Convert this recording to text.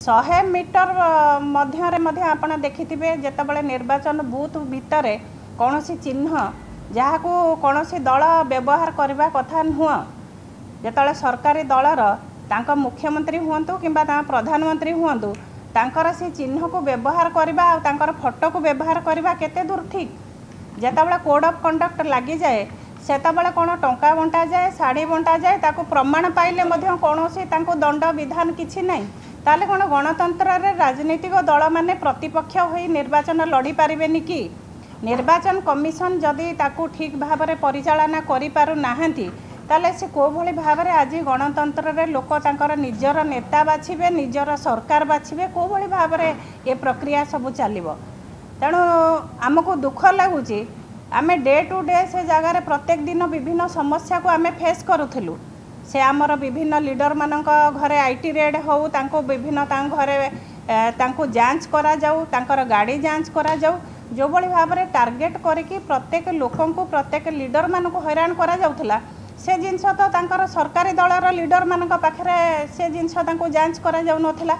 100 metre मध्य आपण देखिथिबे जेतेबेले निर्वाचन booth भितर कौन चिन्ह जहाँ को कौन दल व्यवहार करने कथा नुह जिते सरकारी दलर तांका मुख्यमंत्री हूँ कि प्रधानमंत्री हूँ तांकर से चिन्ह को व्यवहार करवा तांकर फोटो को व्यवहार करवा केते दूर ठीक जितेबाला कोड ऑफ कंडक्ट लगी जाए सेतबेले कौन टंका बंटा जाए साड़ी बंटा जाए ताको प्रमाण पाइले कौन दंड विधान किछि नहीं ताले कौन गणतंत्र रे राजनीतिक दल माने प्रतिपक्ष होई निर्वाचन लड़ी पारिबेनी कि निर्वाचन कमिशन जदि ताकू ठीक भाव में परिचालना करि पारु नाहंती ताले से को भली भाव में आज गणतंत्र रे लोक तांकर निजर नेता बाछिबे निजर सरकार बाछिबे को भली भाव में ये प्रक्रिया सब चलिबो। तेणु आमको दुख लगुची आमे डे टू डे से जगार प्रत्येक दिन विभिन्न समस्या को आमे फेस करूथिलु से आमर विभिन्न लीडर मानक घरे आईटी रेड हो तांको विभिन्न घरे तांको जांच करा जाऊ तांकर गाड़ी जांच करा जाऊ जो भली भाव में टार्गेट करके प्रत्येक लोकन को प्रत्येक लीडर मानक हैरान करा जाउथला से जिनस तो तांकर सरकारी दलर लीडर मानक पाखरे से जिनस तांको जांच करा जाउ नथिला।